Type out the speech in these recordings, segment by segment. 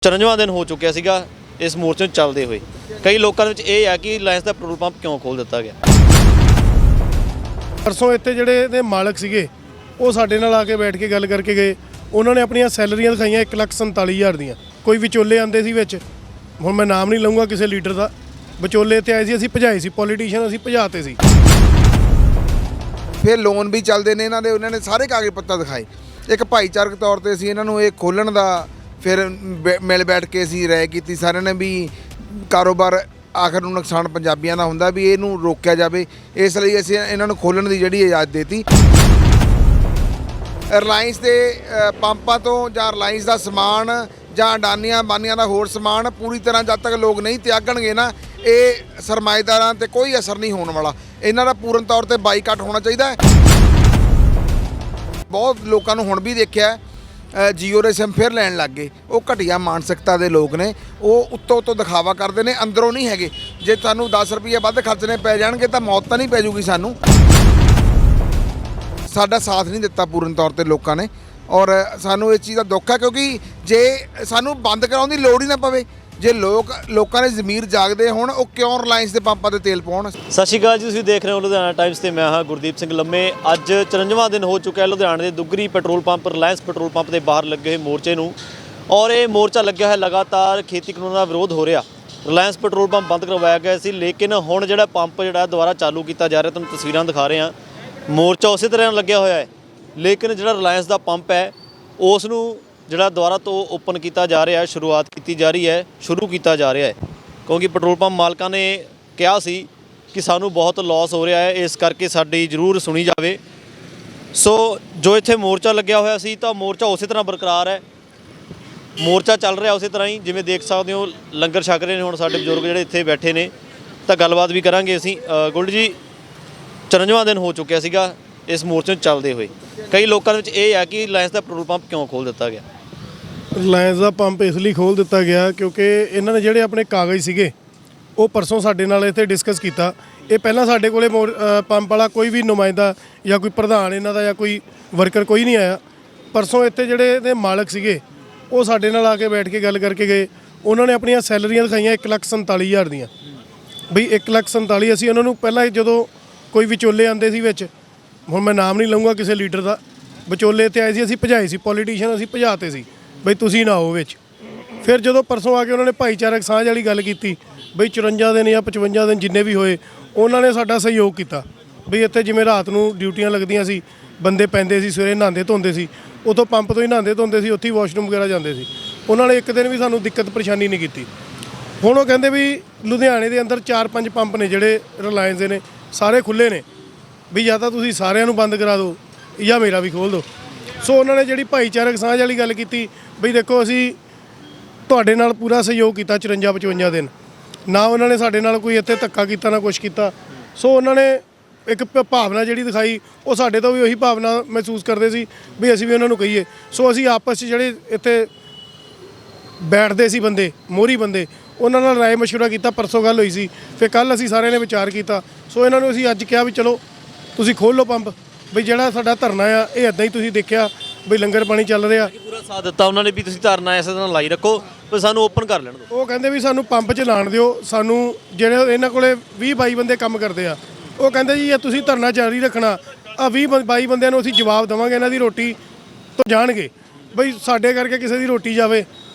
54ਵਾਂ दिन हो चुकिया ਸੀਗਾ इस मोर्चे ਨੂੰ ਚੱਲਦੇ ਹੋਏ। ਕਈ ਲੋਕਾਂ ਦੇ ਵਿੱਚ ਇਹ ਹੈ ਕਿ ਰਿਲਾਇੰਸ ਦਾ ਪੈਟਰੋਲ ਪੰਪ ਕਿਉਂ ਖੋਲ੍ਹ ਦਿੱਤਾ ਗਿਆ। परसों ਇੱਥੇ ਜਿਹੜੇ ਇਹਦੇ ਮਾਲਕ ਸੀਗੇ ਉਹ ਸਾਡੇ ਨਾਲ ਆ ਕੇ ਬੈਠ ਕੇ ਗੱਲ ਕਰਕੇ ਗਏ। ਉਹਨਾਂ ਨੇ ਆਪਣੀਆਂ ਸੈਲਰੀਆਂ ਦਿਖਾਈਆਂ 1,47,000 ਦੀਆਂ। ਕੋਈ ਵਿਚੋਲੇ ਆਂਦੇ ਸੀ ਵਿੱਚ, ਹੁਣ ਮੈਂ ਨਾਮ ਨਹੀਂ ਲਵਾਂਗਾ ਕਿਸੇ ਲੀਡਰ ਦਾ। ਵਿਚੋਲੇ ਤੇ ਆਏ ਸੀ, ਅਸੀਂ ਭਜਾਏ ਸੀ, ਪੋਲੀਟੀਸ਼ੀਅਨ ਅਸੀਂ ਭਜਾਤੇ ਸੀ। ਫਿਰ ਲੋਨ ਵੀ ਚੱਲਦੇ ਨੇ ਇਹਨਾਂ ਨੇ ਸਾਰੇ ਕਾਗਜ਼ ਪੱਤਰ ਦਿਖਾਏ। ਇੱਕ ਭਾਈਚਾਰਕ ਤੌਰ ਤੇ ਅਸੀਂ ਇਹਨਾਂ ਨੂੰ ਇਹ ਖੋਲ੍ਹਣ ਦਾ ਫਿਰ ਮਿਲ ਬੈਠ ਕੇ ਅਸੀਂ ਰਾਏ ਕੀਤੀ ਸਾਰਿਆਂ ਨੇ ਵੀ ਕਾਰੋਬਾਰ ਆਖਰ ਨੂੰ ਨੁਕਸਾਨ ਪੰਜਾਬੀਆਂ ਦਾ ਹੁੰਦਾ ਵੀ ਇਹਨੂੰ ਰੋਕਿਆ ਜਾਵੇ। ਇਸ ਲਈ ਅਸੀਂ ਇਹਨਾਂ ਨੂੰ ਖੋਲ੍ਹਣ ਦੀ ਜਿਹੜੀ ਇਜਾਜ਼ਤ ਦੇਤੀ। ਰਿਲਾਇੰਸ ਦੇ ਪੰਪਾਂ ਤੋਂ ਜਾਂ ਰਿਲਾਇੰਸ ਦਾ ਸਮਾਨ ਜਾਂ ਅਡਾਨੀਆਂ ਬਾਨੀਆਂ ਦਾ ਹੋਰ ਸਮਾਨ ਪੂਰੀ ਤਰ੍ਹਾਂ ਜਦ ਤੱਕ ਲੋਕ ਨਹੀਂ ਤਿਆਗਣਗੇ ਨਾ, ਇਹ ਸਰਮਾਏਦਾਰਾਂ 'ਤੇ ਕੋਈ ਅਸਰ ਨਹੀਂ ਹੋਣ ਵਾਲਾ। ਇਹਨਾਂ ਦਾ ਪੂਰਨ ਤੌਰ 'ਤੇ ਬਾਈਕਾਟ ਹੋਣਾ ਚਾਹੀਦਾ ਹੈ। ਬਹੁਤ ਲੋਕਾਂ ਨੂੰ ਹੁਣ ਵੀ ਦੇਖਿਆ ਜੀਓ ਦੇ ਸਿਮ ਫਿਰ ਲੈਣ ਲੱਗ ਗਏ। ਉਹ ਘਟੀਆ ਮਾਨਸਿਕਤਾ ਦੇ ਲੋਕ ਨੇ, ਉਹ ਉੱਤੋਂ ਦਿਖਾਵਾ ਕਰਦੇ ਨੇ, ਅੰਦਰੋਂ ਨਹੀਂ ਹੈਗੇ। ਜੇ ਤੁਹਾਨੂੰ 10 ਰੁਪਏ ਵੱਧ ਖਰਚਣੇ ਪੈ ਜਾਣਗੇ ਤਾਂ ਮੌਤ ਤਾਂ ਨਹੀਂ ਪੈ ਜੂਗੀ ਸਾਨੂੰ। ਸਾਡਾ ਸਾਥ ਨਹੀਂ ਦਿੱਤਾ ਪੂਰਨ ਤੌਰ ਤੇ ਲੋਕਾਂ ਨੇ, ਔਰ ਸਾਨੂੰ ਇਸ ਚੀਜ਼ ਦਾ ਦੁੱਖ ਹੈ ਕਿਉਂਕਿ ਜੇ ਸਾਨੂੰ ਬੰਦ ਕਰਾਉਣ ਦੀ ਲੋੜ ਹੀ ਨਾ ਪਵੇ, ਜੇ ਲੋਕਾਂ ਦੇ ਜ਼ਮੀਰ ਜਾਗਦੇ ਹੋਣ, ਉਹ ਕਿਉਂ ਰਿਲਾਇੰਸ ਦੇ ਪੰਪਾਂ 'ਤੇ ਤੇਲ ਪਾਉਣ। ਸਤਿ ਸ਼੍ਰੀ ਅਕਾਲ ਜੀ, ਤੁਸੀਂ ਦੇਖ ਰਹੇ ਹੋ ਲੁਧਿਆਣਾ ਟਾਈਮਸ ਤੇ ਮੈਂ ਹਾਂ ਗੁਰਦੀਪ ਸਿੰਘ ਲੰਮੇ। ਅੱਜ 54ਵਾਂ ਦਿਨ ਹੋ ਚੁੱਕਿਆ ਲੁਧਿਆਣਾ ਦੇ Dugri petrol pump Reliance petrol pump ਦੇ ਬਾਹਰ ਲੱਗੇ ਹੋਏ ਮੋਰਚੇ ਨੂੰ, ਔਰ ਇਹ ਮੋਰਚਾ ਲੱਗਿਆ ਹੋਇਆ ਲਗਾਤਾਰ ਖੇਤੀ ਕਾਨੂੰਨਾਂ ਦਾ ਵਿਰੋਧ ਹੋ ਰਿਹਾ। ਰਿਲਾਇੰਸ ਪੈਟਰੋਲ ਪੰਪ ਬੰਦ ਕਰਵਾਇਆ ਗਿਆ ਸੀ, ਲੇਕਿਨ ਹੁਣ ਜਿਹੜਾ ਪੰਪ ਜਿਹੜਾ ਦੁਬਾਰਾ ਚਾਲੂ ਕੀਤਾ ਜਾ ਰਿਹਾ, ਤੁਹਾਨੂੰ ਤਸਵੀਰਾਂ ਦਿਖਾ ਰਹੇ ਹਾਂ। ਮੋਰਚਾ ਉਸੇ ਤਰ੍ਹਾਂ ਲੱਗਿਆ ਹੋਇਆ ਹੈ, ਲੇਕਿਨ ਜਿਹੜਾ ਰਿਲਾਇੰਸ ਦਾ ਪੰਪ ਹੈ ਉਸ ਨੂੰ ਜਿਹੜਾ ਦੁਬਾਰਾ ਤੋਂ ਓਪਨ ਕੀਤਾ ਜਾ ਰਿਹਾ, ਸ਼ੁਰੂ ਕੀਤਾ ਜਾ ਰਿਹਾ ਹੈ। ਕਿਉਂਕਿ ਪੈਟਰੋਲ ਪੰਪ ਮਾਲਕਾਂ ਨੇ ਕਿਹਾ ਸੀ ਕਿ ਸਾਨੂੰ ਬਹੁਤ ਲਾਸ ਹੋ ਰਿਹਾ ਹੈ, ਇਸ ਕਰਕੇ ਸਾਡੀ ਜ਼ਰੂਰ ਸੁਣੀ ਜਾਵੇ। ਸੋ ਜੋ ਇੱਥੇ ਮੋਰਚਾ ਲੱਗਿਆ ਹੋਇਆ ਸੀ ਤਾਂ ਮੋਰਚਾ ਉਸੇ ਤਰ੍ਹਾਂ ਬਰਕਰਾਰ ਹੈ। ਮੋਰਚਾ ਚੱਲ ਰਿਹਾ ਉਸੇ ਤਰ੍ਹਾਂ ਹੀ, ਜਿਵੇਂ ਦੇਖ ਸਕਦੇ ਹੋ ਲੰਗਰ ਛਕ ਰਹੇ ਨੇ ਹੁਣ ਸਾਡੇ ਬਜ਼ੁਰਗ ਜਿਹੜੇ ਇੱਥੇ ਬੈਠੇ ਨੇ, ਤਾਂ ਗੱਲਬਾਤ ਵੀ ਕਰਾਂਗੇ ਅਸੀਂ। ਗੋਲਡ ਜੀ, 54ਵਾਂ ਦਿਨ ਹੋ ਚੁੱਕਿਆ ਸੀਗਾ ਇਸ ਮੋਰਚੇ ਨੂੰ ਚੱਲਦੇ ਹੋਏ। ਕਈ ਲੋਕਾਂ ਦੇ ਵਿੱਚ ਇਹ ਹੈ ਕਿ ਰਿਲਾਇੰਸ ਦਾ ਪੈਟਰੋਲ ਪੰਪ ਕਿਉਂ ਖੋਲ੍ਹ ਦਿੱਤਾ ਗਿਆ। ਰਿਲਾਇੰਸ ਦਾ ਪੰਪ ਇਸ ਲਈ ਖੋਲ੍ਹ ਦਿੱਤਾ ਗਿਆ ਕਿਉਂਕਿ ਇਹਨਾਂ ਨੇ ਜਿਹੜੇ ਆਪਣੇ ਕਾਗਜ਼ ਸੀਗੇ ਉਹ ਪਰਸੋਂ ਸਾਡੇ ਨਾਲ ਇੱਥੇ ਡਿਸਕਸ ਕੀਤਾ। ਇਹ ਪਹਿਲਾਂ ਸਾਡੇ ਕੋਲੇ ਪੰਪ ਵਾਲਾ ਕੋਈ ਵੀ ਨੁਮਾਇੰਦਾ ਜਾਂ ਕੋਈ ਪ੍ਰਧਾਨ ਇਹਨਾਂ ਦਾ ਜਾਂ ਕੋਈ ਵਰਕਰ ਕੋਈ ਨਹੀਂ ਆਇਆ। ਪਰਸੋਂ ਇੱਥੇ ਜਿਹੜੇ ਇਹਦੇ ਮਾਲਕ ਸੀਗੇ ਉਹ ਸਾਡੇ ਨਾਲ ਆ ਕੇ ਬੈਠ ਕੇ ਗੱਲ ਕਰਕੇ ਗਏ। ਉਹਨਾਂ ਨੇ ਆਪਣੀਆਂ ਸੈਲਰੀਆਂ ਦਿਖਾਈਆਂ 1,47,000 ਦੀਆਂ। ਬਈ 1,47,000 ਅਸੀਂ ਉਹਨਾਂ ਨੂੰ ਪਹਿਲਾਂ ਜਦੋਂ ਕੋਈ ਵਿਚੋਲੇ ਆਂਦੇ ਸੀ ਵਿੱਚ, ਹੁਣ ਮੈਂ ਨਾਮ ਨਹੀਂ ਲਵਾਂਗਾ ਕਿਸੇ ਲੀਡਰ ਦਾ। ਵਿਚੋਲੇ ਤੇ ਆਏ ਸੀ, ਅਸੀਂ ਭਜਾਏ ਸੀ, ਪੋਲੀਟੀਸ਼ੀਅਨ ਅਸੀਂ ਭਜਾਤੇ ਸੀ ਬਈ ਤੁਸੀਂ ਨਾ ਆਓ ਵਿੱਚ। ਫਿਰ ਜਦੋਂ ਪਰਸੋਂ ਆ ਕੇ ਉਹਨਾਂ ਨੇ ਭਾਈਚਾਰਕ ਸਾਂਝ ਵਾਲੀ ਗੱਲ ਕੀਤੀ ਬਈ 54 ਦਿਨ ਜਾਂ 55 ਦਿਨ ਜਿੰਨੇ ਵੀ ਹੋਏ, ਉਹਨਾਂ ਨੇ ਸਾਡਾ ਸਹਿਯੋਗ ਕੀਤਾ। ਬਈ ਇੱਥੇ ਜਿਵੇਂ ਰਾਤ ਨੂੰ ਡਿਊਟੀਆਂ ਲੱਗਦੀਆਂ ਸੀ, ਬੰਦੇ ਪੈਂਦੇ ਸੀ, ਸਵੇਰੇ ਨਹਾਉਂਦੇ ਧੋਂਦੇ ਸੀ, ਉੱਥੋਂ ਪੰਪ ਤੋਂ ਹੀ ਨਹਾਉਂਦੇ ਧੋਂਦੇ ਸੀ, ਉੱਥੇ ਹੀ ਵਾਸ਼ਰੂਮ ਵਗੈਰਾ ਜਾਂਦੇ ਸੀ। ਉਹਨਾਂ ਨੇ ਇੱਕ ਦਿਨ ਵੀ ਸਾਨੂੰ ਦਿੱਕਤ ਪਰੇਸ਼ਾਨੀ ਨਹੀਂ ਕੀਤੀ। ਹੁਣ ਉਹ ਕਹਿੰਦੇ ਵੀ ਲੁਧਿਆਣੇ ਦੇ ਅੰਦਰ 4-5 ਪੰਪ ਨੇ ਜਿਹੜੇ ਰਿਲਾਇੰਸ ਦੇ ਨੇ, ਸਾਰੇ ਖੁੱਲ੍ਹੇ ਨੇ, ਵੀ ਜਾਂ ਤਾਂ ਤੁਸੀਂ ਸਾਰਿਆਂ ਨੂੰ ਬੰਦ ਕਰਾ ਦਿਓ ਜਾਂ ਮੇਰਾ ਵੀ ਖੋਲ੍ਹ ਦਿਓ। ਸੋ ਉਹਨਾਂ ਨੇ ਜਿਹੜੀ ਭਾਈਚਾਰਕ ਸਾਂਝ ਵਾਲੀ ਗੱਲ ਕੀਤੀ ਬਈ ਦੇਖੋ ਅਸੀਂ ਤੁਹਾਡੇ ਨਾਲ ਪੂਰਾ ਸਹਿਯੋਗ ਕੀਤਾ 54-55 ਦਿਨ, ਨਾ ਉਹਨਾਂ ਨੇ ਸਾਡੇ ਨਾਲ ਕੋਈ ਇੱਥੇ ਧੱਕਾ ਕੀਤਾ ਨਾ ਕੁਛ ਕੀਤਾ। ਸੋ ਉਹਨਾਂ ਨੇ ਇੱਕ ਭਾਵਨਾ ਜਿਹੜੀ ਦਿਖਾਈ, ਉਹ ਸਾਡੇ ਤੋਂ ਵੀ ਉਹੀ ਭਾਵਨਾ ਮਹਿਸੂਸ ਕਰਦੇ ਸੀ ਵੀ ਅਸੀਂ ਵੀ ਉਹਨਾਂ ਨੂੰ ਕਹੀਏ। ਸੋ ਅਸੀਂ ਆਪਸ 'ਚ ਜਿਹੜੇ ਇੱਥੇ ਬੈਠਦੇ ਸੀ ਬੰਦੇ, ਮੋਹਰੀ ਬੰਦੇ, ਉਹਨਾਂ ਨਾਲ ਰਾਏ ਮਸ਼ਵਰਾ ਕੀਤਾ। ਪਰਸੋਂ ਗੱਲ ਹੋਈ ਸੀ, ਫਿਰ ਕੱਲ੍ਹ ਅਸੀਂ ਸਾਰਿਆਂ ਨੇ ਵਿਚਾਰ ਕੀਤਾ। ਸੋ ਇਹਨਾਂ ਨੂੰ ਅਸੀਂ ਅੱਜ ਕਿਹਾ ਵੀ ਚਲੋ ਤੁਸੀਂ ਖੋਲ੍ਹ ਲਓ ਪੰਪ। ਬਈ ਜਿਹੜਾ ਸਾਡਾ ਧਰਨਾ ਆ ਇਹ ਇੱਦਾਂ ਹੀ ਤੁਸੀਂ ਦੇਖਿਆ ਬਈ ਲੰਗਰ ਪਾਣੀ ਚੱਲ ਰਿਹਾ, ਪੂਰਾ ਸਾਥ ਦਿੱਤਾ ਉਹਨਾਂ ਨੇ ਵੀ ਤੁਸੀਂ ਧਰਨਾ ਇਸੇ ਤਰ੍ਹਾਂ ਲਾਈ ਰੱਖੋ, ਪਰ ਸਾਨੂੰ ਓਪਨ ਕਰ ਲੈਣ ਦਿਓ। ਉਹ ਕਹਿੰਦੇ ਵੀ ਸਾਨੂੰ ਪੰਪ 'ਚ ਲਾਣ ਦਿਓ। ਸਾਨੂੰ ਜਿਹੜੇ ਇਹਨਾਂ ਕੋਲੇ 20-22 ਬੰਦੇ ਕੰਮ ਕਰਦੇ ਆ, ਉਹ ਕਹਿੰਦੇ ਜੀ ਇਹ ਤੁਸੀਂ ਧਰਨਾ ਜਾਰੀ ਰੱਖਣਾ, ਆ 20-22 ਬੰਦਿਆਂ ਨੂੰ ਅਸੀਂ ਜਵਾਬ ਦੇਵਾਂਗੇ, ਇਹਨਾਂ ਦੀ ਰੋਟੀ ਤੋਂ ਜਾਣਗੇ। ਬਈ ਸਾਡੇ ਕਰਕੇ ਕਿਸੇ ਦੀ ਰੋਟੀ ਜਾਵੇ।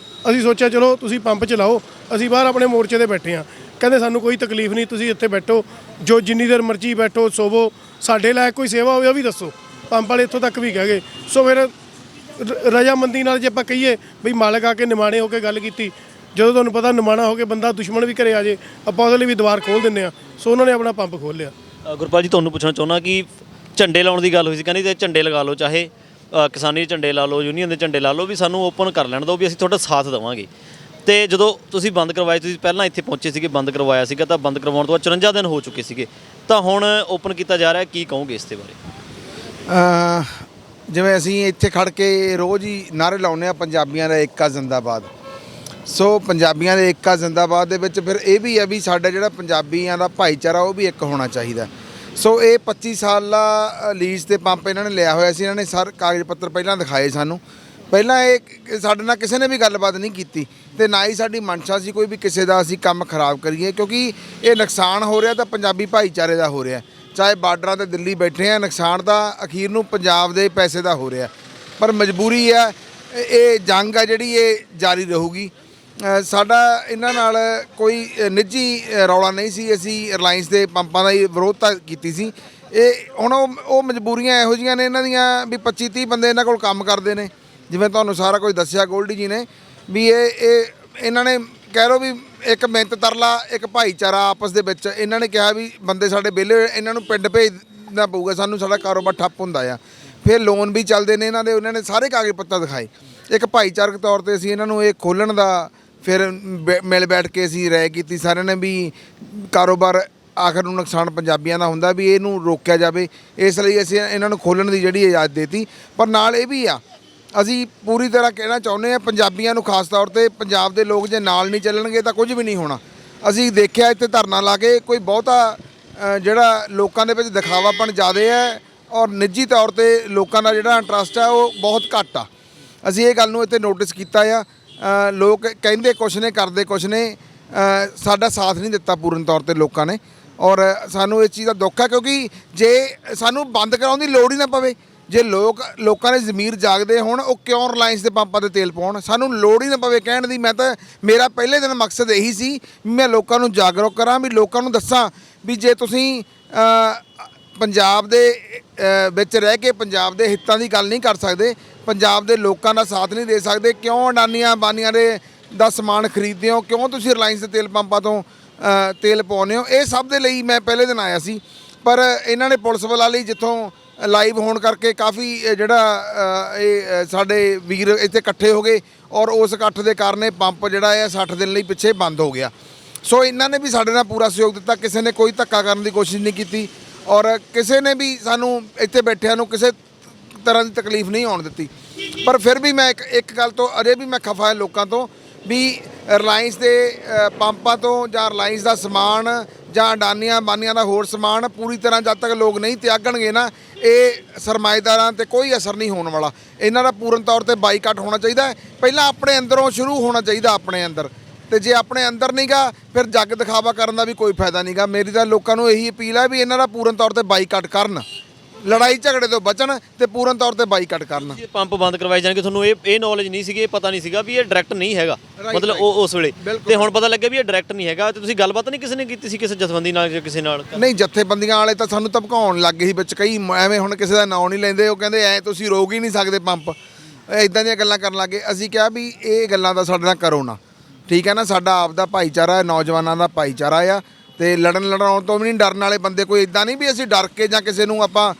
ਅਸੀਂ ਸੋਚਿਆ ਚਲੋ ਤੁਸੀਂ ਪੰਪ ਚਲਾਓ, ਅਸੀਂ ਬਾਹਰ ਆਪਣੇ ਮੋਰਚੇ 'ਤੇ ਬੈਠੇ ਹਾਂ। ਕਹਿੰਦੇ ਸਾਨੂੰ ਕੋਈ ਤਕਲੀਫ ਨਹੀਂ, ਤੁਸੀਂ ਇੱਥੇ ਬੈਠੋ, ਜੋ ਜਿੰਨੀ ਦੇਰ ਮਰਜ਼ੀ ਬੈਠੋ, ਸੋਵੋ, ਸਾਡੇ ਲਾਇਕ ਕੋਈ ਸੇਵਾ ਹੋਵੇ ਉਹ ਵੀ ਦੱਸੋ। ਪੰਪ ਵਾਲੇ ਇੱਥੋਂ ਤੱਕ ਵੀ ਕਹਿ ਗਏ। ਸੋ ਫਿਰ ਰਜਾਮੰਦੀ ਨਾਲ ਜੇ ਆਪਾਂ ਕਹੀਏ ਬਈ ਮਾਲਕ ਆ ਕੇ ਨਿਮਾਣੇ ਹੋ ਕੇ ਗੱਲ ਕੀਤੀ, ਜਦੋਂ ਤੁਹਾਨੂੰ ਪਤਾ ਨਿਮਾਣਾ ਹੋ ਕੇ ਬੰਦਾ ਦੁਸ਼ਮਣ ਵੀ ਘਰੇ ਆ ਜੇ, ਆਪਾਂ ਉਹਦੇ ਲਈ ਵੀ ਦੁਆਰ ਖੋਲ੍ਹ ਦਿੰਦੇ ਹਾਂ। ਸੋ ਉਹਨਾਂ ਨੇ ਆਪਣਾ ਪੰਪ ਖੋਲ੍ਹ ਲਿਆ। ਗੁਰਪਾਲ ਜੀ, ਤੁਹਾਨੂੰ ਪੁੱਛਣਾ ਚਾਹੁੰਦਾ ਕਿ ਝੰਡੇ ਲਾਉਣ ਦੀ ਗੱਲ ਹੋਈ ਸੀ, ਕਹਿੰਦੇ ਤੇ ਝੰਡੇ ਲਗਾ ਲਓ, ਚਾਹੇ ਕਿਸਾਨੀ ਦੇ ਝੰਡੇ ਲਾ ਲਓ, ਯੂਨੀਅਨ ਦੇ ਝੰਡੇ ਲਾ ਲਓ, ਵੀ ਸਾਨੂੰ ਓਪਨ ਕਰ ਲੈਣ ਦਿਓ, ਵੀ ਅਸੀਂ ਤੁਹਾਡਾ ਸਾਥ ਦੇਵਾਂਗੇ। ਤੇ ਜਦੋਂ ਤੁਸੀਂ ਬੰਦ ਕਰਵਾਏ, ਤੁਸੀਂ ਪਹਿਲਾਂ ਇੱਥੇ ਪਹੁੰਚੇ ਸੀਗੇ, ਬੰਦ ਕਰਵਾਇਆ ਸੀਗਾ, ਤਾਂ ਬੰਦ ਕਰਵਾਉਣ ਤੋਂ ਬਾਅਦ 54 ਦਿਨ ਹੋ ਚੁੱਕੇ ਸੀਗੇ, ਤਾਂ ਹੁਣ ਓਪਨ ਕੀਤਾ ਜਾ ਰਿਹਾ, ਕੀ ਕਹੋਗੇ ਇਸ ਦੇ ਬਾਰੇ? ਜਿਵੇਂ ਅਸੀਂ ਇੱਥੇ ਖੜ ਕੇ ਰੋਜ਼ ਹੀ ਨਾਅਰੇ ਲਾਉਂਦੇ ਹਾਂ ਪੰਜਾਬੀਆਂ ਦਾ ਏਕਾ ਜ਼ਿੰਦਾਬਾਦ। ਸੋ ਪੰਜਾਬੀਆਂ ਦੇ ਏਕਾ ਜ਼ਿੰਦਾਬਾਦ ਦੇ ਵਿੱਚ ਫਿਰ ਇਹ ਵੀ ਹੈ ਵੀ ਸਾਡਾ ਜਿਹੜਾ ਪੰਜਾਬੀਆਂ ਦਾ ਭਾਈਚਾਰਾ ਉਹ ਵੀ ਇੱਕ ਹੋਣਾ ਚਾਹੀਦਾ। ਸੋ ਇਹ 25 ਸਾਲਾ ਲੀਜ਼ 'ਤੇ ਪੰਪ ਇਹਨਾਂ ਨੇ ਲਿਆ ਹੋਇਆ ਸੀ। ਇਹਨਾਂ ਨੇ ਸਾਰੇ ਕਾਗਜ਼ ਪੱਤਰ ਪਹਿਲਾਂ ਦਿਖਾਏ ਸਾਨੂੰ ਪਹਿਲਾਂ ਇਹ ਸਾਡੇ ਨਾਲ ਕਿਸੇ ਨੇ ਵੀ ਗੱਲਬਾਤ ਨਹੀਂ ਕੀਤੀ ਤੇ ਨਾ ਹੀ ਸਾਡੀ ਮਨਸ਼ਾ ਸੀ ਕੋਈ ਵੀ ਕਿਸੇ ਦਾ ਅਸੀਂ ਕੰਮ ਖਰਾਬ ਕਰੀਏ, ਕਿਉਂਕਿ ਇਹ ਨੁਕਸਾਨ ਹੋ ਰਿਹਾ ਤਾਂ ਪੰਜਾਬੀ ਭਾਈਚਾਰੇ ਦਾ ਹੋ ਰਿਹਾ। ਚਾਹੇ ਬਾਰਡਰਾਂ ਤੇ ਦਿੱਲੀ ਬੈਠੇ ਆ, ਨੁਕਸਾਨ ਤਾਂ ਅਖੀਰ ਨੂੰ ਪੰਜਾਬ ਦੇ ਪੈਸੇ ਦਾ ਹੋ ਰਿਹਾ, ਪਰ ਮਜਬੂਰੀ ਆ। ਇਹ ਜੰਗ ਆ ਜਿਹੜੀ ਇਹ ਜਾਰੀ ਰਹੂਗੀ। ਸਾਡਾ ਇਹਨਾਂ ਨਾਲ ਕੋਈ ਨਿੱਜੀ ਰੌਲਾ ਨਹੀਂ ਸੀ। ਅਸੀਂ ਰਿਲਾਇੰਸ ਦੇ ਪੰਪਾਂ ਦਾ ਹੀ ਵਿਰੋਧਤਾ ਕੀਤੀ ਸੀ। ਇਹ ਹੁਣ ਉਹ ਮਜਬੂਰੀਆਂ ਇਹੋ ਜਿਹੀਆਂ ਨੇ ਇਹਨਾਂ ਦੀਆਂ ਵੀ 25-30 ਬੰਦੇ ਇਹਨਾਂ ਕੋਲ ਕੰਮ ਕਰਦੇ ਨੇ, ਜਿਵੇਂ ਤੁਹਾਨੂੰ ਸਾਰਾ ਕੁਝ ਦੱਸਿਆ ਗੋਲਡੀ ਜੀ ਨੇ ਵੀ ਇਹ ਇਹਨਾਂ ਨੇ ਕਹਿ ਲਓ ਵੀ ਇੱਕ ਮਿਹਨਤ ਤਰਲਾ, ਇੱਕ ਭਾਈਚਾਰਾ ਆਪਸ ਦੇ ਵਿੱਚ। ਇਹਨਾਂ ਨੇ ਕਿਹਾ ਵੀ ਬੰਦੇ ਸਾਡੇ ਵਿਹਲੇ, ਇਹਨਾਂ ਨੂੰ ਪਿੰਡ ਭੇਜਣਾ ਪਊਗਾ ਸਾਨੂੰ, ਸਾਡਾ ਕਾਰੋਬਾਰ ਠੱਪ ਹੁੰਦਾ ਆ। ਫਿਰ ਲੋਨ ਵੀ ਚੱਲਦੇ ਨੇ ਇਹਨਾਂ ਦੇ, ਉਹਨਾਂ ਨੇ ਸਾਰੇ ਕਾਗਜ਼ ਪੱਤਰ ਦਿਖਾਏ। ਇੱਕ ਭਾਈਚਾਰਕ ਤੌਰ ਤੇ ਅਸੀਂ ਇਹਨਾਂ ਨੂੰ ਇਹ ਖੋਲ੍ਹਣ ਦਾ ਫਿਰ ਮਿਲ ਬੈਠ ਕੇ ਅਸੀਂ ਰਾਏ ਕੀਤੀ ਸਾਰਿਆਂ ਨੇ ਵੀ ਕਾਰੋਬਾਰ ਆਖਰ ਨੂੰ ਨੁਕਸਾਨ ਪੰਜਾਬੀਆਂ ਦਾ ਹੁੰਦਾ, ਵੀ ਇਹਨੂੰ ਰੋਕਿਆ ਜਾਵੇ। ਇਸ ਲਈ ਅਸੀਂ ਇਹਨਾਂ ਨੂੰ ਖੋਲ੍ਹਣ ਦੀ ਜਿਹੜੀ ਇਜਾਜ਼ਤ ਦੇਤੀ। ਪਰ ਨਾਲ ਇਹ ਵੀ ਆ, ਅਸੀਂ ਪੂਰੀ ਤਰ੍ਹਾਂ ਕਹਿਣਾ ਚਾਹੁੰਦੇ ਹਾਂ ਪੰਜਾਬੀਆਂ ਨੂੰ, ਖਾਸ ਤੌਰ ਤੇ ਪੰਜਾਬ ਦੇ ਲੋਕ ਜੇ ਨਾਲ ਨਹੀਂ ਚੱਲਣਗੇ ਤਾਂ ਕੁਝ ਵੀ ਨਹੀਂ ਹੋਣਾ। ਅਸੀਂ ਦੇਖਿਆ ਇੱਥੇ ਧਰਨਾ ਲਾ ਕੇ ਕੋਈ ਬਹੁਤਾ ਜਿਹੜਾ ਲੋਕਾਂ ਦੇ ਵਿੱਚ ਦਿਖਾਵਾਪਣ ਜ਼ਿਆਦਾ ਹੈ ਔਰ ਨਿੱਜੀ ਤੌਰ ਤੇ ਲੋਕਾਂ ਦਾ ਜਿਹੜਾ ਇੰਟਰਸਟ ਹੈ ਉਹ ਬਹੁਤ ਘੱਟ ਆ। ਅਸੀਂ ਇਹ ਗੱਲ ਨੂੰ ਇੱਥੇ ਨੋਟਿਸ ਕੀਤਾ ਆ। ਲੋਕ ਕਹਿੰਦੇ ਕੁਛ ਨੇ, ਕਰਦੇ ਕੁਛ ਨੇ। ਸਾਡਾ ਸਾਥ ਨਹੀਂ ਦਿੱਤਾ ਪੂਰਨ ਤੌਰ ਤੇ ਲੋਕਾਂ ਨੇ ਔਰ ਸਾਨੂੰ ਇਸ ਚੀਜ਼ ਦਾ ਦੁੱਖ ਹੈ, ਕਿਉਂਕਿ ਜੇ ਸਾਨੂੰ ਬੰਦ ਕਰਾਉਣ ਦੀ ਲੋੜ ਹੀ ਨਾ ਪਵੇ, ਜੇ ਲੋਕਾਂ ਦੇ ਜ਼ਮੀਰ ਜਾਗਦੇ ਹੋਣ, ਉਹ ਕਿਉਂ ਰਿਲਾਇੰਸ ਦੇ ਪੰਪਾਂ 'ਤੇ ਤੇਲ ਪਾਉਣ? ਸਾਨੂੰ ਲੋੜ ਹੀ ਨਾ ਪਵੇ ਕਹਿਣ ਦੀ। ਮੇਰਾ ਪਹਿਲੇ ਦਿਨ ਮਕਸਦ ਇਹੀ ਸੀ ਵੀ ਮੈਂ ਲੋਕਾਂ ਨੂੰ ਜਾਗਰੂਕ ਕਰਾਂ, ਵੀ ਲੋਕਾਂ ਨੂੰ ਦੱਸਾਂ ਵੀ ਜੇ ਤੁਸੀਂ ਪੰਜਾਬ ਦੇ ਵਿੱਚ ਰਹਿ ਕੇ ਪੰਜਾਬ ਦੇ ਹਿੱਤਾਂ ਦੀ ਗੱਲ ਨਹੀਂ ਕਰ ਸਕਦੇ, ਪੰਜਾਬ ਦੇ ਲੋਕਾਂ ਦਾ ਸਾਥ ਨਹੀਂ ਦੇ ਸਕਦੇ, ਕਿਉਂ ਅਡਾਨੀਆਂ ਅੰਬਾਨੀਆਂ ਦਾ ਸਮਾਨ ਖਰੀਦਦੇ ਹੋ, ਕਿਉਂ ਤੁਸੀਂ ਰਿਲਾਇੰਸ ਦੇ ਤੇਲ ਪੰਪਾਂ ਤੋਂ ਤੇਲ ਪਾਉਂਦੇ ਹੋ? ਇਹ ਸਭ ਦੇ ਲਈ ਮੈਂ ਪਹਿਲੇ ਦਿਨ ਆਇਆ ਸੀ। ਪਰ ਇਹਨਾਂ ਨੇ ਪੁਲਿਸ ਵਾਲਾ ਲਈ ਜਿੱਥੋਂ ਲਾਈਵ ਹੋਣ ਕਰਕੇ ਕਾਫੀ ਜਿਹੜਾ ਇਹ ਸਾਡੇ ਵੀਰ ਇੱਥੇ ਇਕੱਠੇ ਹੋ ਗਏ ਔਰ ਉਸ ਇਕੱਠ ਦੇ ਕਾਰਨ ਇਹ ਪੰਪ ਜਿਹੜਾ ਹੈ 60 ਦਿਨ ਲਈ ਪਿੱਛੇ ਬੰਦ ਹੋ ਗਿਆ। ਸੋ ਇਹਨਾਂ ਨੇ ਵੀ ਸਾਡੇ ਨਾਲ ਪੂਰਾ ਸਹਿਯੋਗ ਦਿੱਤਾ, ਕਿਸੇ ਨੇ ਕੋਈ ਧੱਕਾ ਕਰਨ ਦੀ ਕੋਸ਼ਿਸ਼ ਨਹੀਂ ਕੀਤੀ ਔਰ ਕਿਸੇ ਨੇ ਵੀ ਸਾਨੂੰ ਇੱਥੇ ਬੈਠਿਆਂ ਨੂੰ ਕਿਸੇ ਤਰ੍ਹਾਂ ਦੀ ਤਕਲੀਫ ਨਹੀਂ ਆਉਣ ਦਿੱਤੀ। ਪਰ ਫਿਰ ਵੀ ਮੈਂ ਇੱਕ ਗੱਲ ਤੋਂ ਅਜੇ ਵੀ ਮੈਂ ਖਫਾ ਹਾਂ ਲੋਕਾਂ ਤੋਂ ਵੀ ਰਿਲਾਇੰਸ ਦੇ ਪੰਪਾਂ ਤੋਂ ਜਾਂ ਰਿਲਾਇੰਸ ਦਾ ਸਮਾਨ ਜਾਂ ਅਡਾਨੀਆਂ ਅੰਬਾਨੀਆਂ ਦਾ ਹੋਰ ਸਮਾਨ ਪੂਰੀ ਤਰ੍ਹਾਂ ਜਦ ਤੱਕ ਲੋਕ ਨਹੀਂ ਤਿਆਗਣਗੇ ਨਾ, ਇਹ ਸਰਮਾਏਦਾਰਾਂ 'ਤੇ ਕੋਈ ਅਸਰ ਨਹੀਂ ਹੋਣ ਵਾਲਾ। ਇਹਨਾਂ ਦਾ ਪੂਰਨ ਤੌਰ ਤੇ ਬਾਈਕਾਟ ਹੋਣਾ ਚਾਹੀਦਾ। ਪਹਿਲਾਂ ਆਪਣੇ ਅੰਦਰੋਂ ਸ਼ੁਰੂ ਹੋਣਾ ਚਾਹੀਦਾ, ਆਪਣੇ ਅੰਦਰ। ਤੇ ਜੇ ਆਪਣੇ ਅੰਦਰ ਨਹੀਂਗਾ ਫਿਰ ਜੱਗ ਦਿਖਾਵਾ ਕਰਨ ਦਾ ਵੀ ਕੋਈ ਫਾਇਦਾ ਨਹੀਂਗਾ। ਮੇਰੀ ਤਾਂ ਲੋਕਾਂ ਨੂੰ ਇਹੀ ਅਪੀਲ ਹੈ ਵੀ ਇਹਨਾਂ ਦਾ ਪੂਰਨ ਤੌਰ ਤੇ ਬਾਈਕਾਟ ਕਰਨ, ਲੜਾਈ ਝਗੜੇ ਤੋਂ ਬਚਣ ਤੇ ਪੂਰਨ ਤੌਰ ਤੇ ਬਾਈਕਾਟ ਕਰਨ। ਇਹ ਪੰਪ ਬੰਦ ਕਰਵਾਏ ਜਾਣਗੇ, ਤੁਹਾਨੂੰ ਇਹ ਨੌਲੇਜ ਨਹੀਂ ਸੀਗੀ, ਇਹ ਪਤਾ ਨਹੀਂ ਸੀਗਾ ਵੀ ਇਹ ਡਾਇਰੈਕਟ ਨਹੀਂ ਹੈਗਾ, ਮਤਲਬ ਉਹ ਉਸ ਵੇਲੇ, ਤੇ ਹੁਣ ਪਤਾ ਲੱਗਿਆ ਵੀ ਇਹ ਡਾਇਰੈਕਟ ਨਹੀਂ ਹੈਗਾ। ਤੇ ਤੁਸੀਂ ਗੱਲਬਾਤ ਨਹੀਂ ਕਿਸੇ ਨੇ ਕੀਤੀ ਸੀ, ਕਿਸੇ ਜਥੇਬੰਦੀ ਨਾਲ ਜਾਂ ਕਿਸੇ ਨਾਲ? ਨਹੀਂ, ਜਥੇਬੰਦੀਆਂ ਵਾਲੇ ਤਾਂ ਸਾਨੂੰ ਧਮਕਾਉਣ ਲੱਗ ਗਏ ਸੀ ਵਿੱਚ ਕਈ, ਐਵੇਂ ਹੁਣ ਕਿਸੇ ਦਾ ਨਾਂ ਨਹੀਂ ਲੈਂਦੇ, ਉਹ ਕਹਿੰਦੇ ਐ ਤੁਸੀਂ ਰੋਕ ਹੀ ਨਹੀਂ ਸਕਦੇ ਪੰਪ, ਇਦਾਂ ਦੀਆਂ ਗੱਲਾਂ ਕਰਨ ਲੱਗੇ। ਅਸੀਂ ਕਿਹਾ ਵੀ ਇਹ ਗੱਲਾਂ ਤਾਂ ਸਾਡੇ ਨਾਲ ਕਰੋ ਨਾ, ਠੀਕ ਹੈ ਨਾ। ਸਾਡਾ ਆਪ ਦਾ ਭਾਈਚਾਰਾ, ਨੌਜਵਾਨਾਂ ਦਾ ਭਾਈਚਾਰਾ ਆ ਤੇ ਲੜਾਉਣ ਤੋਂ ਵੀ ਨਹੀਂ ਡਰਨ ਵਾਲੇ ਬੰਦੇ। ਕੋਈ ਇਦਾਂ ਨਹੀਂ ਵੀ ਅਸੀਂ ਡਰ ਕੇ ਜਾਂ ਕਿਸੇ ਨੂੰ ਆਪਾਂ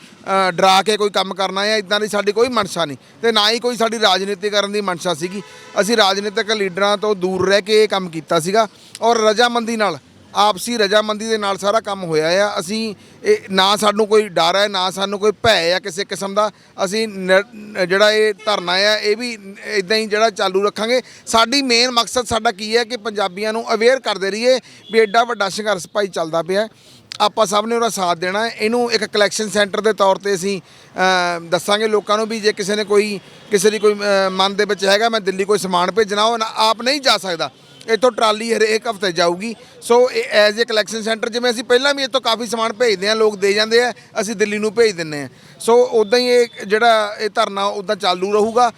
ਡਰਾ ਕੇ ਕੋਈ ਕੰਮ ਕਰਨਾ ਹੈ, ਇਦਾਂ ਦੀ ਸਾਡੀ ਕੋਈ ਮਨਸ਼ਾ ਨਹੀਂ ਤੇ ਨਾ ਹੀ ਕੋਈ ਸਾਡੀ ਰਾਜਨੀਤੀ ਕਰਨ ਦੀ ਮਨਸ਼ਾ ਸੀਗੀ। ਅਸੀਂ ਰਾਜਨੀਤਿਕ ਲੀਡਰਾਂ ਤੋਂ ਦੂਰ ਰਹਿ ਕੇ ਇਹ ਕੰਮ ਕੀਤਾ ਸੀਗਾ ਔਰ ਰਜਾਮੰਦੀ ਨਾਲ, ਆਪਸੀ ਰਜਾਮੰਦੀ ਦੇ ਨਾਲ ਸਾਰਾ ਕੰਮ ਹੋਇਆ ਆ। ਅਸੀਂ ਨਾ ਸਾਨੂੰ ਕੋਈ ਡਰ ਹੈ, ਨਾ ਸਾਨੂੰ ਕੋਈ ਭੈ ਆ ਕਿਸੇ ਕਿਸਮ ਦਾ। ਅਸੀਂ ਜਿਹੜਾ ਇਹ ਧਰਨਾ ਆ ਇਹ ਵੀ ਇਦਾਂ ਹੀ ਜਿਹੜਾ ਚਾਲੂ ਰੱਖਾਂਗੇ। ਸਾਡੀ ਮੇਨ ਮਕਸਦ ਸਾਡਾ ਕੀ ਹੈ ਕਿ ਪੰਜਾਬੀਆਂ ਨੂੰ ਅਵੇਅਰ ਕਰਦੇ ਰਹੀਏ ਵੀ ਐਡਾ ਵੱਡਾ ਸੰਘਰਸ਼ ਭਾਈ ਚੱਲਦਾ ਪਿਆ, ਆਪਾਂ ਸਭ ਨੇ ਉਹਦਾ ਸਾਥ ਦੇਣਾ ਹੈ। ਇਹਨੂੰ ਇੱਕ ਕਲੈਕਸ਼ਨ ਸੈਂਟਰ ਦੇ ਤੌਰ ਤੇ ਅਸੀਂ ਦੱਸਾਂਗੇ ਲੋਕਾਂ ਨੂੰ ਵੀ ਜੇ ਕਿਸੇ ਨੇ ਕਿਸੇ ਦੀ ਕੋਈ ਮਨ ਦੇ ਵਿੱਚ ਹੈਗਾ ਮੈਂ ਦਿੱਲੀ ਕੋਈ ਸਮਾਨ ਭੇਜਣਾ, ਉਹ ਆਪ ਨਹੀਂ ਜਾ ਸਕਦਾ, ਇੱਥੋਂ ਟਰਾਲੀ ਹਰੇਕ ਹਫ਼ਤੇ ਜਾਊਗੀ। ਸੋ ਇਹ ਐਜ਼ ਏ ਕਲੈਕਸ਼ਨ ਸੈਂਟਰ, ਜਿਵੇਂ ਅਸੀਂ ਪਹਿਲਾਂ ਵੀ ਇੱਥੋਂ ਕਾਫੀ ਸਮਾਨ ਭੇਜਦੇ ਹਾਂ, ਲੋਕ ਦੇ ਜਾਂਦੇ ਆ, ਅਸੀਂ ਦਿੱਲੀ ਨੂੰ ਭੇਜ ਦਿੰਦੇ ਹਾਂ। ਸੋ ਉੱਦਾਂ ਹੀ ਇਹ ਜਿਹੜਾ ਇਹ ਧਰਨਾ ਉੱਦਾਂ ਚਾਲੂ ਰਹੂਗਾ।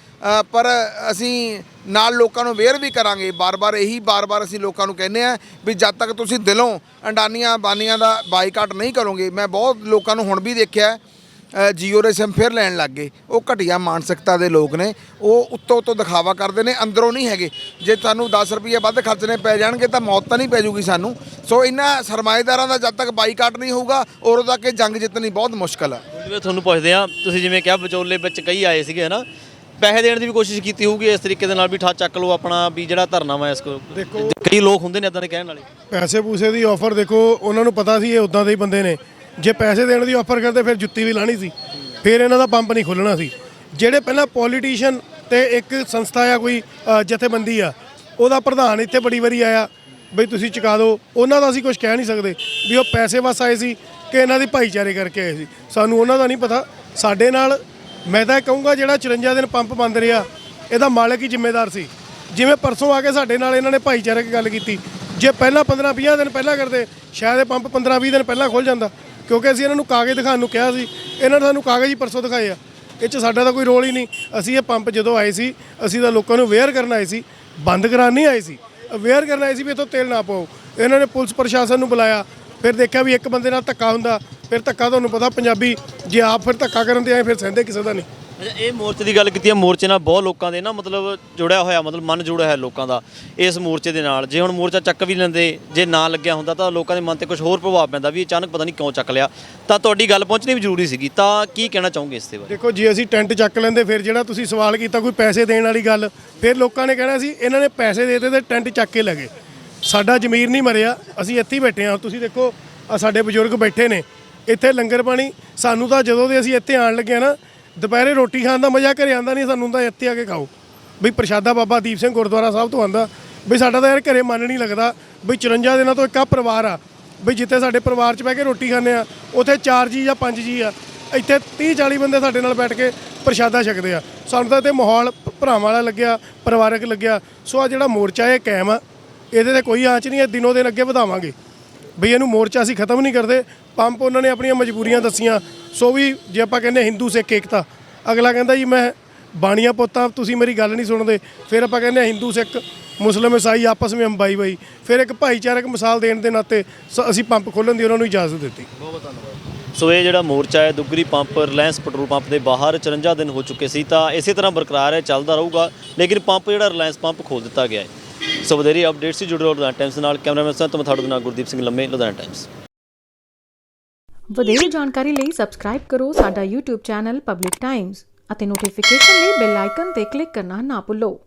ਪਰ ਅਸੀਂ ਨਾਲ ਲੋਕਾਂ ਨੂੰ ਅਵੇਅਰ ਵੀ ਕਰਾਂਗੇ। ਬਾਰ-ਬਾਰ ਅਸੀਂ ਲੋਕਾਂ ਨੂੰ ਕਹਿੰਦੇ ਆ ਵੀ ਜਦ ਤੱਕ ਤੁਸੀਂ ਦਿਲੋਂ ਅਡਾਨੀਆਂ ਅੰਬਾਨੀਆਂ ਦਾ ਬਾਈਕਾਟ ਨਹੀਂ ਕਰੋਗੇ। ਮੈਂ ਬਹੁਤ ਲੋਕਾਂ ਨੂੰ ਹੁਣ ਵੀ ਦੇਖਿਆ ਜੀਓ ਦੇ ਸਿਮ ਫਿਰ ਲੈਣ ਲੱਗ ਗਏ। ਉਹ ਘਟੀਆ ਮਾਨਸਿਕਤਾ ਦੇ ਲੋਕ ਨੇ, ਉਹ ਉੱਤੋਂ ਦਿਖਾਵਾ ਕਰਦੇ ਨੇ, ਅੰਦਰੋਂ ਨਹੀਂ ਹੈਗੇ। ਜੇ ਤੁਹਾਨੂੰ 10 ਰੁਪਏ ਵੱਧ ਖਰਚਣੇ ਪੈ ਜਾਣਗੇ ਤਾਂ ਮੌਤ ਤਾਂ ਨਹੀਂ ਪੈ ਜੂਗੀ ਸਾਨੂੰ। ਸੋ ਇਹਨਾਂ ਸਰਮਾਏਦਾਰਾਂ ਦਾ ਜਦ ਤੱਕ ਬਾਈਕਾਟ ਨਹੀਂ ਹੋਊਗਾ ਉਦੋਂ ਤੱਕ ਇਹ ਜੰਗ ਜਿੱਤਣੀ ਬਹੁਤ ਮੁਸ਼ਕਲ ਹੈ। ਜਿਵੇਂ ਤੁਹਾਨੂੰ ਪੁੱਛਦੇ ਆ, ਤੁਸੀਂ ਜਿਵੇਂ ਕਿਹਾ ਵਿਚੋਲੇ ਵਿੱਚ ਕਈ ਆਏ ਸੀਗੇ ਹੈ ਨਾ, ਪੈਸੇ ਦੇਣ ਦੀ ਵੀ ਕੋਸ਼ਿਸ਼ ਕੀਤੀ ਹੋਊਗੀ ਇਸ ਤਰੀਕੇ ਦੇ ਨਾਲ ਵੀ ਠਾ ਚੱਕ ਲਓ ਆਪਣਾ ਵੀ ਜਿਹੜਾ ਧਰਨਾ ਵਾ ਇਸ ਕੋਲ? ਦੇਖੋ ਕਈ ਲੋਕ ਹੁੰਦੇ ਨੇ ਇਦਾਂ ਦੇ ਕਹਿਣ ਵਾਲੇ, ਪੈਸੇ ਪੂਸੇ ਦੀ ਆਫਰ ਦੇਖੋ, ਉਹਨਾਂ ਨੂੰ ਪਤਾ ਸੀ ਇਹ ਉਦਾਂ ਦੇ ਹੀ ਬੰਦੇ ਨੇ। ਜੇ ਪੈਸੇ ਦੇਣ ਦੀ ਆਫਰ ਕਰਦੇ ਫਿਰ ਜੁੱਤੀ ਵੀ ਲਾਣੀ ਸੀ, ਫਿਰ ਇਹਨਾਂ ਦਾ ਪੰਪ ਨਹੀਂ ਖੁੱਲਣਾ ਸੀ। ਜਿਹੜੇ ਪਹਿਲਾਂ ਪੋਲੀਟੀਸ਼ੀਅਨ ਤੇ ਇੱਕ ਸੰਸਥਾ ਆ ਕੋਈ ਜਥੇਬੰਦੀ ਆ, ਉਹਦਾ ਪ੍ਰਧਾਨ ਇੱਥੇ ਬੜੀ ਵਾਰੀ ਆਇਆ ਬਈ ਤੁਸੀਂ ਚੁਕਾ ਦਿਓ, ਉਹਨਾਂ ਦਾ ਅਸੀਂ ਕੁਝ ਕਹਿ ਨਹੀਂ ਸਕਦੇ ਵੀ ਉਹ ਪੈਸੇ ਵਾਸ ਆਏ ਸੀ ਕਿ ਇਹਨਾਂ ਦੀ ਭਾਈਚਾਰੇ ਕਰਕੇ ਆਏ ਸੀ। ਸਾਨੂੰ ਉਹਨਾਂ ਦਾ ਨਹੀਂ ਪਤਾ। ਸਾਡੇ ਨਾਲ ਮੈਂ ਤਾਂ ਕਹੂੰਗਾ ਜਿਹੜਾ 54 ਦਿਨ ਪੰਪ ਬੰਦ ਰਿਹਾ ਇਹਦਾ ਮਾਲਕ ਹੀ ਜ਼ਿੰਮੇਦਾਰ ਸੀ। ਜਿਵੇਂ ਪਰਸੋਂ ਆ ਕੇ ਸਾਡੇ ਨਾਲ ਇਹਨਾਂ ਨੇ ਭਾਈਚਾਰਕ ਗੱਲ ਕੀਤੀ, ਜੇ ਪਹਿਲਾਂ 15-20 ਦਿਨ ਪਹਿਲਾਂ ਕਰਦੇ ਸ਼ਾਇਦ ਇਹ ਪੰਪ 15-20 ਦਿਨ ਪਹਿਲਾਂ ਖੁੱਲ੍ਹ ਜਾਂਦਾ, ਕਿਉਂਕਿ ਅਸੀਂ ਇਹਨਾਂ ਨੂੰ ਕਾਗਜ਼ ਦਿਖਾਉਣ ਨੂੰ ਕਿਹਾ ਸੀ। ਇਹਨਾਂ ਨੇ ਸਾਨੂੰ ਕਾਗਜ਼ ਹੀ ਪਰਸੋਂ ਦਿਖਾਏ ਆ, ਇਹ 'ਚ ਸਾਡਾ ਤਾਂ ਕੋਈ ਰੋਲ ਹੀ ਨਹੀਂ। ਅਸੀਂ ਇਹ ਪੰਪ ਜਦੋਂ ਆਏ ਸੀ, ਅਸੀਂ ਤਾਂ ਲੋਕਾਂ ਨੂੰ ਅਵੇਅਰ ਕਰਨ ਆਏ ਸੀ, ਬੰਦ ਕਰਾਉਣ ਨਹੀਂ ਆਏ ਸੀ, ਅਵੇਅਰ ਕਰਨ ਆਏ ਸੀ ਵੀ ਇੱਥੋਂ ਤੇਲ ਨਾ ਪਾਓ। ਇਹਨਾਂ ਨੇ ਪੁਲਿਸ ਪ੍ਰਸ਼ਾਸਨ ਨੂੰ ਬੁਲਾਇਆ, ਫਿਰ ਦੇਖਿਆ ਵੀ ਇੱਕ ਬੰਦੇ ਨਾਲ ਧੱਕਾ ਹੁੰਦਾ, ਫਿਰ ਧੱਕਾ ਤੁਹਾਨੂੰ ਪਤਾ ਪੰਜਾਬੀ ਜੇ ਆਪ ਫਿਰ ਧੱਕਾ ਕਰਨ ਤੇ ਆਏ ਫਿਰ ਸਹਿੰਦੇ ਕਿਸੇ ਦਾ ਨਹੀਂ। ਅੱਛਾ, ਇਹ ਮੋਰਚੇ ਦੀ ਗੱਲ ਕੀਤੀ ਹੈ, ਮੋਰਚੇ ਨਾਲ ਬਹੁਤ ਲੋਕਾਂ ਦੇ ਨਾ ਮਤਲਬ ਜੁੜਿਆ ਹੋਇਆ, ਮਤਲਬ ਮਨ ਜੁੜਿਆ ਹੋਇਆ ਲੋਕਾਂ ਦਾ ਇਸ ਮੋਰਚੇ ਦੇ ਨਾਲ। ਜੇ ਹੁਣ ਮੋਰਚਾ ਚੱਕ ਵੀ ਲੈਂਦੇ, ਜੇ ਨਾ ਲੱਗਿਆ ਹੁੰਦਾ ਤਾਂ ਲੋਕਾਂ ਦੇ ਮਨ ਤੇ ਕੁਝ ਹੋਰ ਪ੍ਰਭਾਵ ਪੈਂਦਾ ਵੀ ਅਚਾਨਕ ਪਤਾ ਨਹੀਂ ਕਿਉਂ ਚੱਕ ਲਿਆ, ਤਾਂ ਤੁਹਾਡੀ ਗੱਲ ਪਹੁੰਚਣੀ ਵੀ ਜ਼ਰੂਰੀ ਸੀਗੀ। ਤਾਂ ਕੀ ਕਹਿਣਾ ਚਾਹੋਗੇ ਇਸ ਦੇ ਬਾਰੇ? ਦੇਖੋ ਜੇ ਅਸੀਂ ਟੈਂਟ ਚੱਕ ਲੈਂਦੇ, ਫਿਰ ਜਿਹੜਾ ਤੁਸੀਂ ਸਵਾਲ ਕੀਤਾ ਕੋਈ ਪੈਸੇ ਦੇਣ ਵਾਲੀ ਗੱਲ, ਫਿਰ ਲੋਕਾਂ ਨੇ ਕਹਿਣਾ ਸੀ ਇਹਨਾਂ ਨੇ ਪੈਸੇ ਦੇ ਦਿੱਤੇ ਤੇ ਟੈਂਟ ਚੱਕ ਕੇ ਲੱਗੇ। ਸਾਡਾ ਜ਼ਮੀਰ ਨਹੀਂ ਮਰਿਆ, ਅਸੀਂ ਇੱਥੇ ਹੀ ਬੈਠੇ ਹਾਂ। ਤੁਸੀਂ ਦੇਖੋ ਆ ਸਾਡੇ ਬਜ਼ੁਰਗ ਬੈਠੇ ਨੇ ਇੱਥੇ, ਲੰਗਰ ਪਾਣੀ ਸਾਨੂੰ ਤਾਂ ਜਦੋਂ ਦੇ ਅਸੀਂ ਇੱਥੇ ਆਉਣ ਲੱਗੇ ਨਾ, ਦੁਪਹਿਰੇ ਰੋਟੀ ਖਾਣ ਦਾ ਮਜ਼ਾ ਘਰੇ ਆਉਂਦਾ ਨਹੀਂ, ਸਾਨੂੰ ਤਾਂ ਇੱਥੇ ਆ ਕੇ ਖਾਓ ਬਈ ਪ੍ਰਸ਼ਾਦਾ ਬਾਬਾ ਦੀਪ ਸਿੰਘ ਗੁਰਦੁਆਰਾ ਸਾਹਿਬ ਤੋਂ ਆਉਂਦਾ। ਬਈ ਸਾਡਾ ਤਾਂ ਯਾਰ ਘਰੇ ਮਨ ਨਹੀਂ ਲੱਗਦਾ ਬਈ 54 ਦਿਨਾਂ ਤੋਂ ਇੱਕ ਆ ਪਰਿਵਾਰ ਆ ਬਈ ਜਿੱਥੇ ਸਾਡੇ ਪਰਿਵਾਰ 'ਚ ਬਹਿ ਕੇ ਰੋਟੀ ਖਾਂਦੇ ਆ, ਉੱਥੇ 4 ਜੀ ਜਾਂ 5 ਜੀ ਆ, ਇੱਥੇ 30-40 ਬੰਦੇ ਸਾਡੇ ਨਾਲ ਬੈਠ ਕੇ ਪ੍ਰਸ਼ਾਦਾ ਛਕਦੇ ਆ। ਸਾਨੂੰ ਤਾਂ ਇੱਥੇ ਮਾਹੌਲ ਭਰਾਵਾਂ ਵਾਲਾ ਲੱਗਿਆ, ਪਰਿਵਾਰਕ ਲੱਗਿਆ। ਸੋ ਆ ਜਿਹੜਾ ਮੋਰਚਾ ਇਹ ਕਾਇਮ ਆ, ਇਹਦੇ ਤੇ ਕੋਈ ਆਂਚ ਨਹੀਂ ਹੈ, ਦਿਨੋਂ ਦਿਨ ਅੱਗੇ ਵਧਾਵਾਂਗੇ ਬਈ ਇਹਨੂੰ। ਮੋਰਚਾ ਅਸੀਂ ਖਤਮ ਨਹੀਂ ਕਰਦੇ। ਪੰਪ ਉਹਨਾਂ ਨੇ ਆਪਣੀਆਂ ਮਜਬੂਰੀਆਂ ਦੱਸੀਆਂ, ਸੋ ਵੀ ਜੇ ਆਪਾਂ ਕਹਿੰਦੇ ਹਿੰਦੂ ਸਿੱਖ ਏਕਤਾ, ਅਗਲਾ ਕਹਿੰਦਾ ਜੀ ਮੈਂ ਬਾਣੀਆਂ ਪੁੱਤਾਂ ਤੁਸੀਂ ਮੇਰੀ ਗੱਲ ਨਹੀਂ ਸੁਣਦੇ, ਫਿਰ ਆਪਾਂ ਕਹਿੰਦੇ ਹਿੰਦੂ ਸਿੱਖ ਮੁਸਲਿਮ ਈਸਾਈ ਆਪਸ ਵਿੱਚ ਹਮ ਬਾਈ ਫਿਰ ਇੱਕ ਭਾਈਚਾਰਕ ਮਿਸਾਲ ਦੇਣ ਦੇ ਨਾਤੇ ਅਸੀਂ ਪੰਪ ਖੋਲ੍ਹਣ ਦੀ ਉਹਨਾਂ ਨੂੰ ਇਜਾਜ਼ਤ ਦਿੱਤੀ। ਬਹੁਤ ਧੰਨਵਾਦ। ਸੋ ਇਹ ਜਿਹੜਾ ਮੋਰਚਾ ਹੈ Dugri pump Reliance petrol pump ਦੇ ਬਾਹਰ 54 ਦਿਨ ਹੋ ਚੁੱਕੇ ਸੀ, ਤਾਂ ਇਸੇ ਤਰ੍ਹਾਂ ਬਰਕਰਾਰ ਹੈ, ਚੱਲਦਾ ਰਹੂਗਾ। ਲੇਕਿਨ ਪੰਪ ਜਿਹੜਾ ਰਿਲਾਇੰਸ ਪੰਪ ਖੋਲ੍ਹ ਦਿੱਤਾ ਗਿਆ ਹੈ। ਸੋ ਵਧੇਰੇ ਅਪਡੇਟਸ ਜੁੜੇ ਰਹੋ ਲੁਧਿਆਣਾ ਟਾਈਮਸ ਨਾਲ। ਕੈਮਰਾਮੈਨ ਸਾਹਿਬ ਤੋਂ ਤੁਹਾਡੇ ਨਾਲ ਗੁਰਦੀਪ ਸਿੰਘ ਲੰਮੇ, ਲੁਧਿਆਣਾ ਟਾਈਮਸ। ਵਧੇਰੇ ਜਾਣਕਾਰੀ ਲਈ ਸਬਸਕ੍ਰਾਈਬ ਕਰੋ ਸਾਡਾ YouTube ਚੈਨਲ ਪਬਲਿਕ ਟਾਈਮਸ ਅਤੇ ਨੋਟੀਫਿਕੇਸ਼ਨ ਲਈ ਬੈਲ ਆਈਕਨ ਤੇ ਕਲਿੱਕ ਕਰਨਾ ਨਾ ਭੁੱਲੋ।